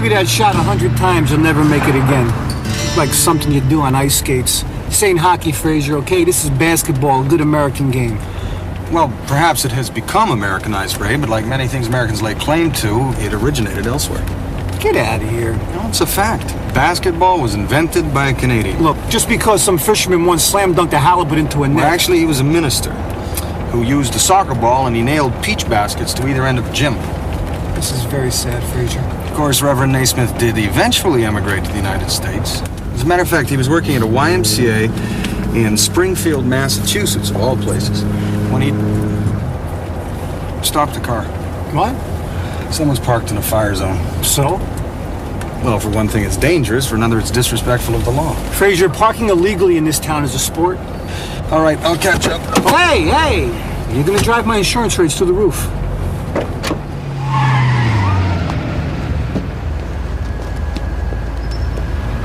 give you that shot 100 times, you'll never make it again. It's like something you do on ice skates. This ain't hockey, Frazier, okay? This is basketball, a good American game. Well, perhaps it has become Americanized, Ray, but like many things Americans lay claim to, it originated elsewhere. Get out of here. No, it's a fact. Basketball was invented by a Canadian. Look, just because some fisherman once slam dunked a halibut into a net... Well, actually, he was a minister who used a soccer ball and he nailed peach baskets to either end of the gym. This is very sad, Frazier. Of course, Reverend Naismith did eventually emigrate to the United States. As a matter of fact, he was working at a YMCA in Springfield, Massachusetts, of all places, when he stopped the car. What? Someone's parked in a fire zone. So? Well, for one thing, it's dangerous. For another, it's disrespectful of the law. Frazier, parking illegally in this town is a sport. All right, I'll catch up. Hey! You're gonna drive my insurance rates through the roof.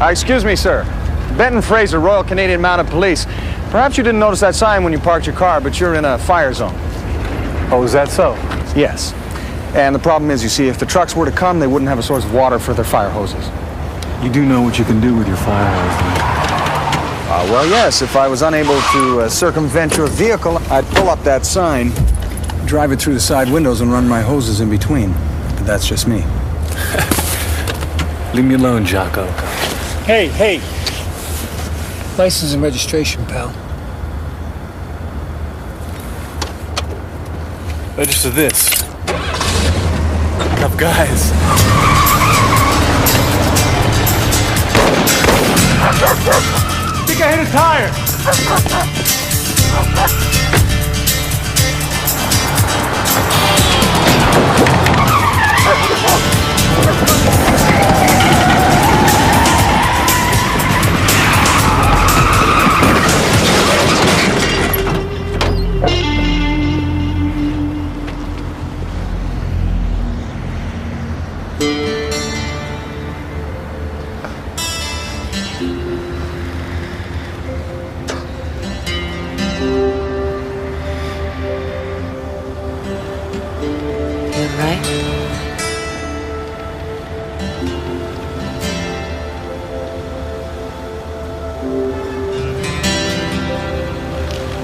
Excuse me, sir. Benton Fraser, Royal Canadian Mounted Police. Perhaps you didn't notice that sign when you parked your car, but you're in a fire zone. Oh, is that so? Yes. And the problem is, you see, if the trucks were to come, they wouldn't have a source of water for their fire hoses. You do know what you can do with your fire hose, Well, yes. If I was unable to circumvent your vehicle, I'd pull up that sign, drive it through the side windows, and run my hoses in between. But that's just me. Leave me alone, Jocko. Hey. License and registration, pal. Register this. Tough guys. I think I hit a tire.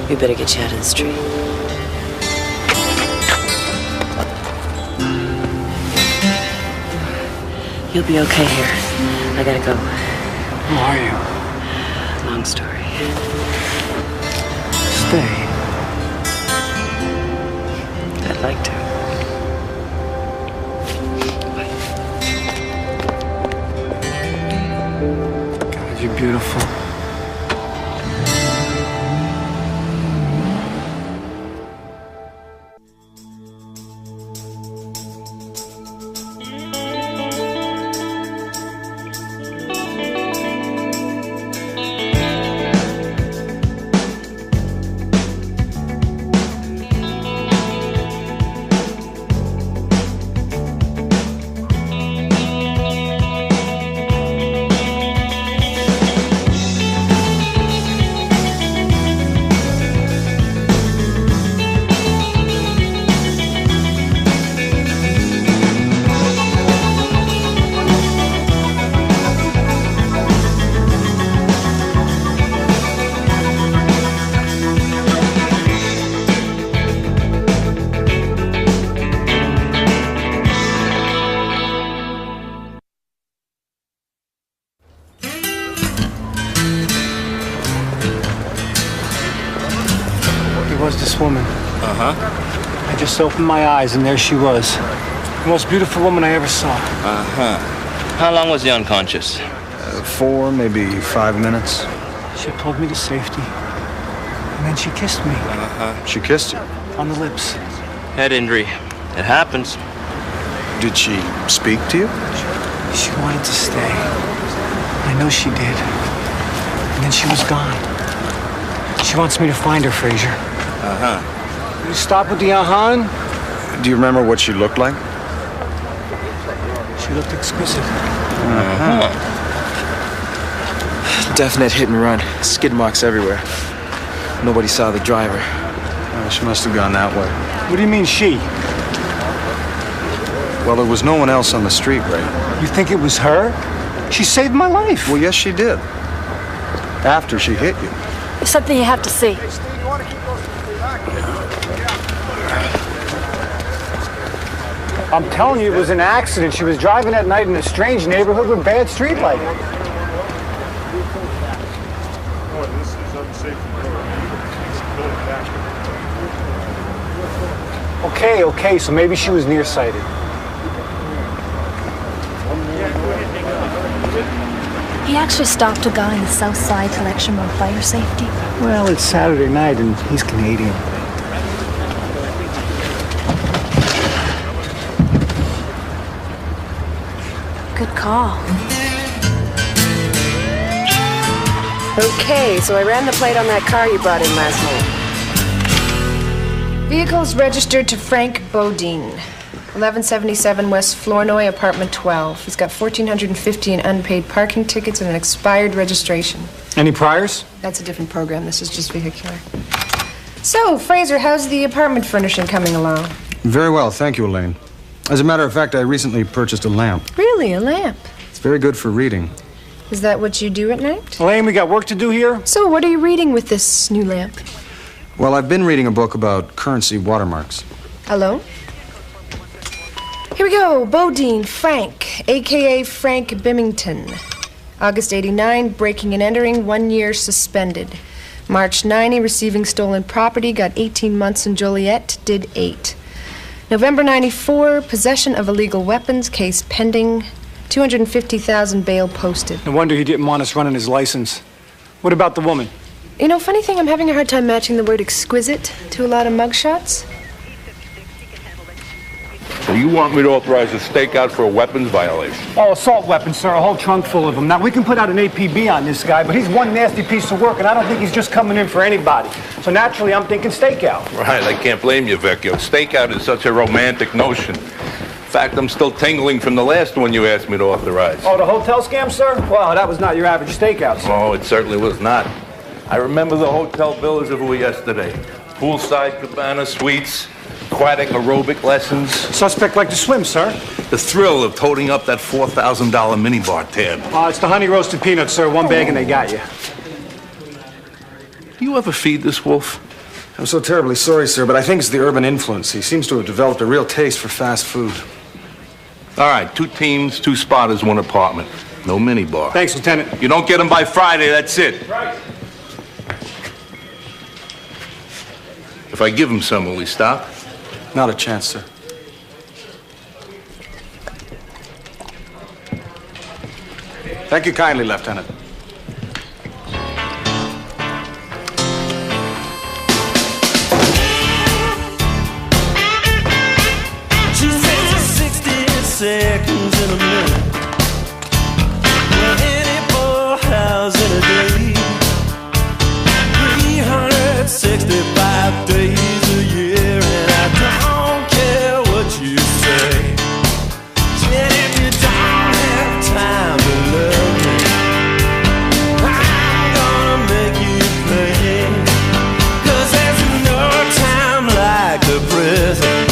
We better get you out of the street. You'll be okay here. I gotta go. Who are you? Long story. Stay. I'd like to. God, you're beautiful. Was this woman. I just opened my eyes and there she was. The most beautiful woman I ever saw. How long was he unconscious? 4, maybe 5 minutes. She pulled me to safety. And then she kissed me. She kissed you? On the lips. Head injury. It happens. Did she speak to you? She wanted to stay. I know she did. And then she was gone. She wants me to find her, Frazier. You stop with the Do you remember what she looked like? She looked exquisite. Definite hit and run. Skid marks everywhere. Nobody saw the driver. She must have gone that way. What do you mean, she? Well, there was no one else on the street, Ray. You think it was her? She saved my life. Well, yes, she did. After she hit you. It's something you have to see. I'm telling you, it was an accident. She was driving at night in a strange neighborhood with bad street lighting. Okay, so maybe she was nearsighted. He actually stopped a guy in the South Side to lecture him on fire safety. Well, it's Saturday night and he's Canadian. Good call. Okay, so I ran the plate on that car you brought in last night. Vehicle's registered to Frank Bodine, 1177 West Flournoy, apartment 12. He's got 1,450 in unpaid parking tickets and an expired registration. Any priors? That's a different program. This is just vehicular. So, Fraser, how's the apartment furnishing coming along? Very well, thank you, Elaine. As a matter of fact, I recently purchased a lamp. Really, a lamp? It's very good for reading. Is that what you do at night? Elaine, we got work to do here. So, what are you reading with this new lamp? Well, I've been reading a book about currency watermarks. Hello? Here we go. Bodine Frank, a.k.a. Frank Bimington. August 89, breaking and entering, 1 year suspended. March 90, receiving stolen property, got 18 months in Joliet, did 8. November 94, possession of illegal weapons, case pending, 250,000 bail posted. No wonder he didn't want us running his license. What about the woman? You know, funny thing, I'm having a hard time matching the word exquisite to a lot of mugshots. So you want me to authorize a stakeout for a weapons violation? Oh, assault weapons, sir. A whole trunk full of them. Now, we can put out an APB on this guy, but he's one nasty piece of work, and I don't think he's just coming in for anybody. So naturally, I'm thinking stakeout. Right, I can't blame you, Vecchio. Stakeout is such a romantic notion. In fact, I'm still tingling from the last one you asked me to authorize. Oh, the hotel scam, sir? Well, that was not your average stakeout, sir. Oh, it certainly was not. I remember the hotel bill as if it were yesterday. Poolside cabana suites, aquatic aerobic lessons. Suspect like to swim, sir. The thrill of toting up that $4,000 minibar tab. It's the honey roasted peanuts, sir. One bag and they got you. You ever feed this wolf? I'm so terribly sorry, sir, but I think it's the urban influence. He seems to have developed a real taste for fast food. All right, 2 teams, 2 spotters, 1 apartment. No minibar. Thanks, Lieutenant. You don't get them by Friday, that's it. Right. If I give him some, will he stop? Not a chance, sir. Thank you kindly, Lieutenant. She says 60 seconds in a minute. Well, any 4 hours in a day. 365 days a year, and I don't care what you say. Said if you don't have time to love me, I'm gonna make you pay. 'Cause there's no time like the present,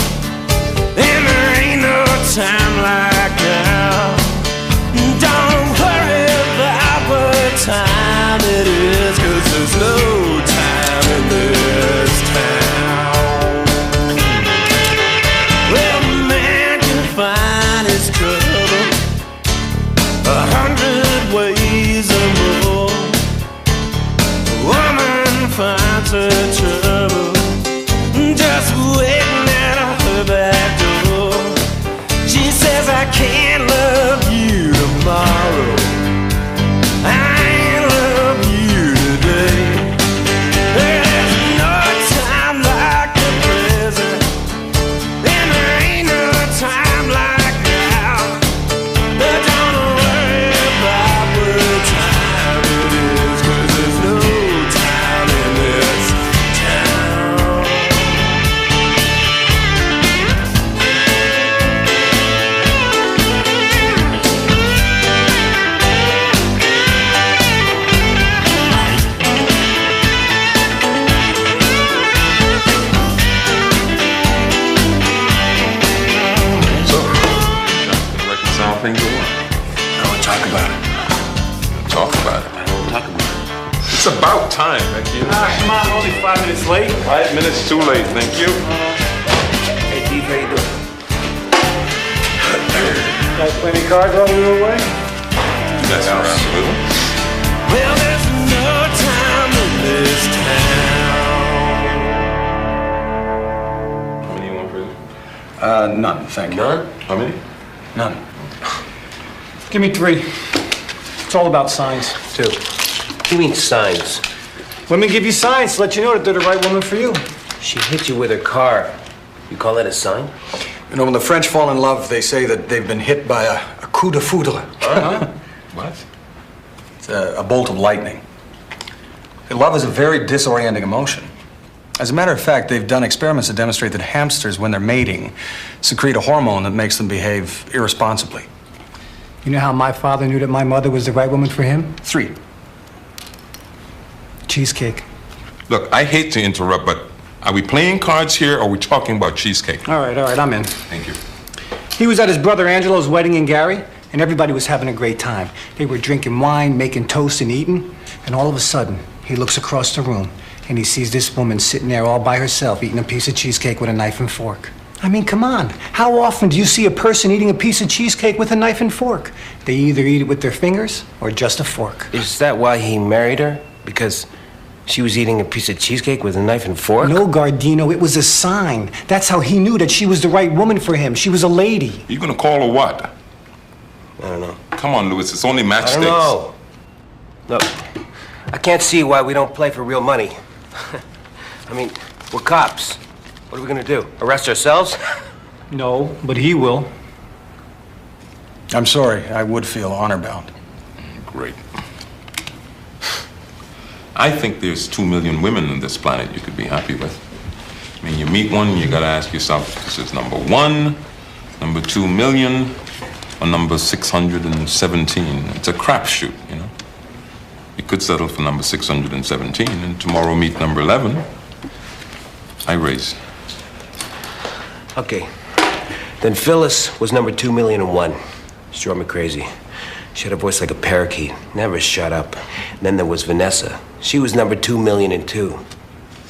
and there ain't no time like now. Don't worry about what time it is, 'cause there's no time in this town. things are what? I want to talk about it. Talk about it. I don't talk about it. It's about time, thank you. Come on, we're only 5 minutes late. 5 minutes too late, thank you. Hey, Steve, how you doing? Guys play any cards while we were away? That's around a little. Well, there's no time in this town. How many you want, Fraser? None, thank you. None? How many? None. Give me 3. It's all about signs. 2. What do you mean signs? Women give you signs to let you know that they're the right woman for you. She hit you with her car. You call that a sign? You know, when the French fall in love, they say that they've been hit by a coup de foudre. What? It's a bolt of lightning. Love is a very disorienting emotion. As a matter of fact, they've done experiments that demonstrate that hamsters, when they're mating, secrete a hormone that makes them behave irresponsibly. You know how my father knew that my mother was the right woman for him? 3. Cheesecake. Look, I hate to interrupt, but are we playing cards here or are we talking about cheesecake? All right, I'm in. Thank you. He was at his brother Angelo's wedding in Gary, and everybody was having a great time. They were drinking wine, making toast, and eating, and all of a sudden, he looks across the room, and he sees this woman sitting there all by herself eating a piece of cheesecake with a knife and fork. I mean, come on. How often do you see a person eating a piece of cheesecake with a knife and fork? They either eat it with their fingers or just a fork. Is that why he married her? Because she was eating a piece of cheesecake with a knife and fork? No, Gardino, it was a sign. That's how he knew that she was the right woman for him. She was a lady. You gonna call her what? I don't know. Come on, Louis, it's only match I stakes. don't know. Look, I can't see why we don't play for real money. I mean, we're cops. What are we gonna do? Arrest ourselves? No, but he will. I'm sorry, I would feel honor-bound. Great. I think there's 2 million women on this planet you could be happy with. I mean, you meet one, you gotta ask yourself, this is number 1, number 2 million, or number 617. It's a crapshoot, you know? You could settle for number 617 and tomorrow meet number 11. I raise. Okay. Then Phyllis was number 2,000,001. She drove me crazy. She had a voice like a parakeet, never shut up. And then there was Vanessa. She was number 2,000,002.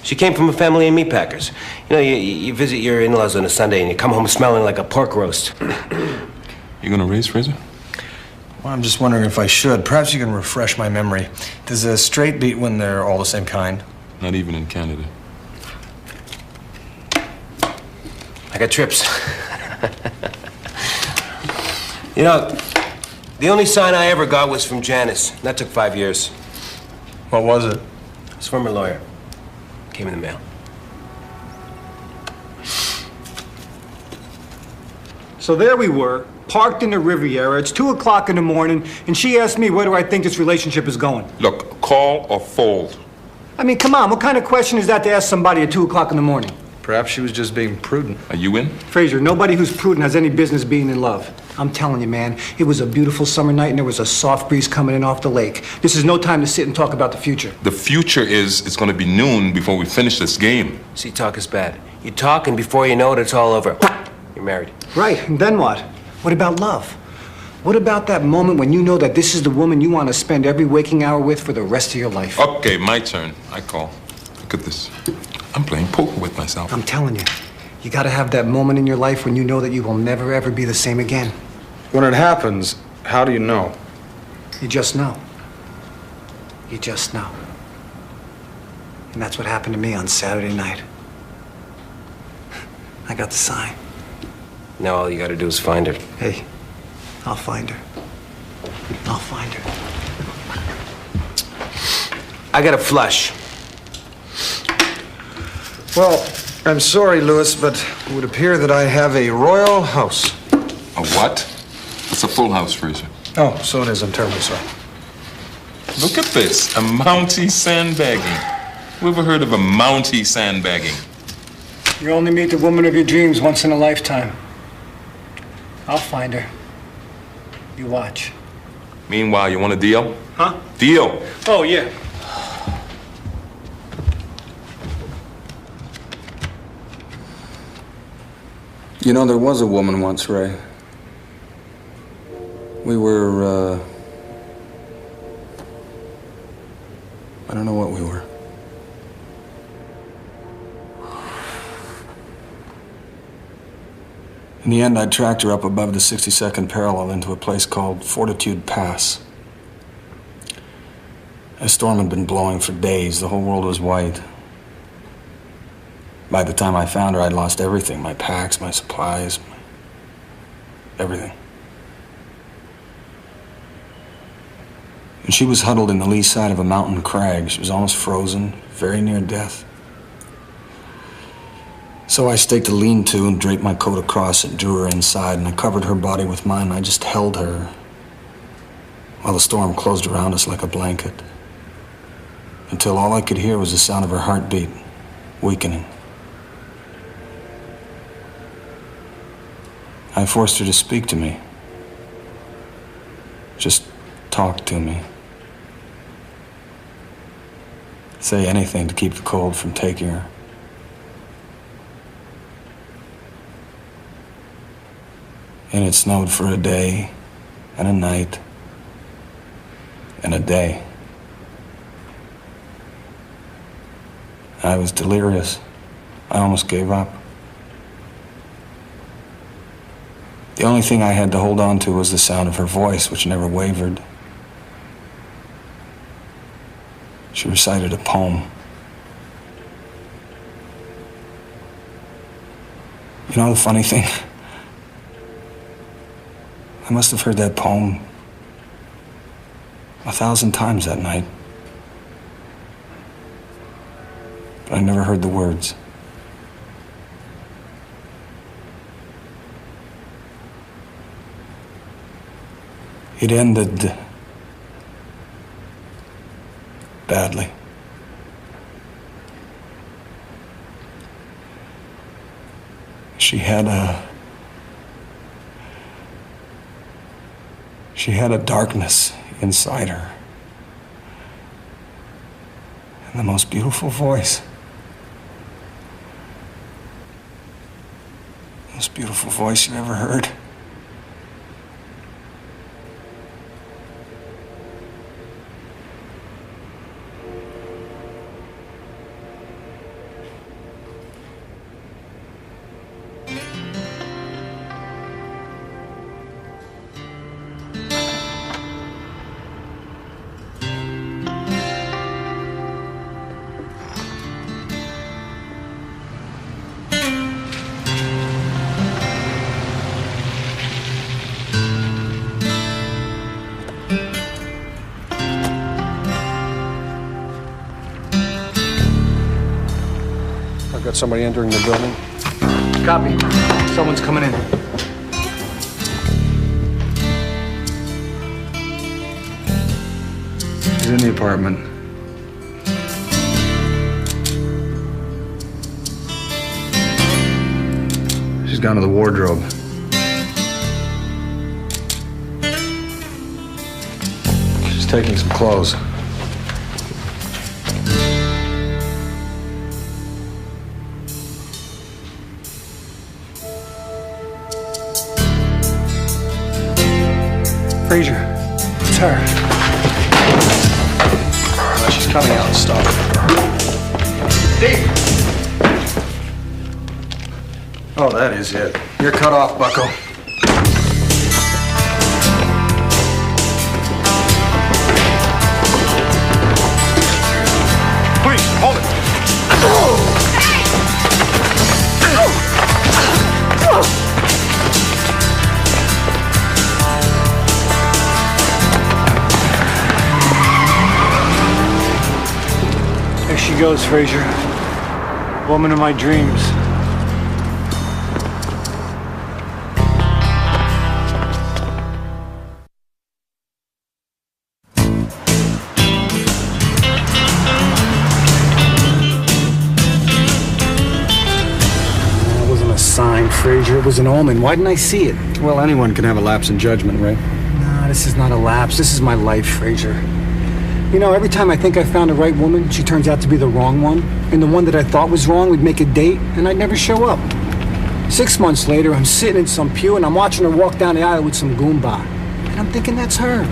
She came from a family of meatpackers. You know, you visit your in-laws on a Sunday and you come home smelling like a pork roast. You gonna raise, Fraser? Well, I'm just wondering if I should. Perhaps you can refresh my memory. Does a straight beat when they're all the same kind? Not even in Canada. I got trips. You know, the only sign I ever got was from Janice. That took 5 years. What was it? It was from her lawyer. Came in the mail. So there we were, parked in the Riviera. It's 2 o'clock in the morning, and she asked me where do I think this relationship is going. Look, call or fold. I mean, come on, what kind of question is that to ask somebody at 2 o'clock in the morning? Perhaps she was just being prudent. Are you in? Fraser, nobody who's prudent has any business being in love. I'm telling you, man, it was a beautiful summer night and there was a soft breeze coming in off the lake. This is no time to sit and talk about the future. The future is it's gonna be noon before we finish this game. See, talk is bad. You talk and before you know it, it's all over. You're married. Right, and then what? What about love? What about that moment when you know that this is the woman you want to spend every waking hour with for the rest of your life? Okay, my turn. I call. Look at this. I'm playing poker with myself. I'm telling you, you gotta have that moment in your life when you know that you will never ever be the same again. When it happens, how do you know? You just know. You just know. And that's what happened to me on Saturday night. I got the sign. Now all you gotta do is find her. Hey, I'll find her. I'll find her. I got a flush. Well, I'm sorry, Louis, but it would appear that I have a royal house. A what? It's a full house, Fraser. Oh, so it is. I'm terribly sorry. Look at this. A Mountie sandbagging. Who ever heard of a Mountie sandbagging? You only meet the woman of your dreams once in a lifetime. I'll find her. You watch. Meanwhile, you want a deal? Huh? Deal. Oh, yeah. You know, there was a woman once, Ray. We were, I don't know what we were. In the end, I tracked her up above the 62nd parallel into a place called Fortitude Pass. A storm had been blowing for days. The whole world was white. By the time I found her, I'd lost everything. My packs, my supplies, everything. And she was huddled in the lee side of a mountain crag. She was almost frozen, very near death. So I staked a lean-to and draped my coat across it, drew her inside, and I covered her body with mine, and I just held her while the storm closed around us like a blanket, until all I could hear was the sound of her heartbeat, weakening. I forced her to speak to me. Just talk to me. Say anything to keep the cold from taking her. And it snowed for a day, and a night, and a day. I was delirious. I almost gave up. The only thing I had to hold on to was the sound of her voice, which never wavered. She recited a poem. You know the funny thing? I must have heard that poem 1,000 times that night. But I never heard the words. It ended badly. She had a darkness inside her. And the most beautiful voice. Most beautiful voice you ever heard. Got somebody entering the building. Copy. Someone's coming in. He's in the apartment. She's gone to the wardrobe. She's taking some clothes. Frazier, it's her. Oh, she's coming out. Stop it. Dave! Oh, that is it. You're cut off, bucko. Please, hold it. There she goes, Frazier. Woman of my dreams. Frazier, it was an omen. Why didn't I see it? Well, anyone can have a lapse in judgment, Ray. Nah, this is not a lapse. This is my life, Frazier. You know, every time I think I found the right woman, she turns out to be the wrong one. And the one that I thought was wrong would make a date, and I'd never show up. 6 months later, I'm sitting in some pew, and I'm watching her walk down the aisle with some goomba. And I'm thinking that's her.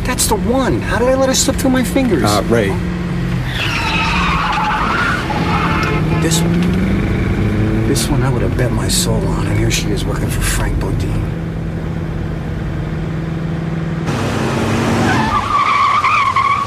That's the one. How did I let her slip through my fingers? Ray. This one I would have bet my soul on, and here she is working for Frank Bodine.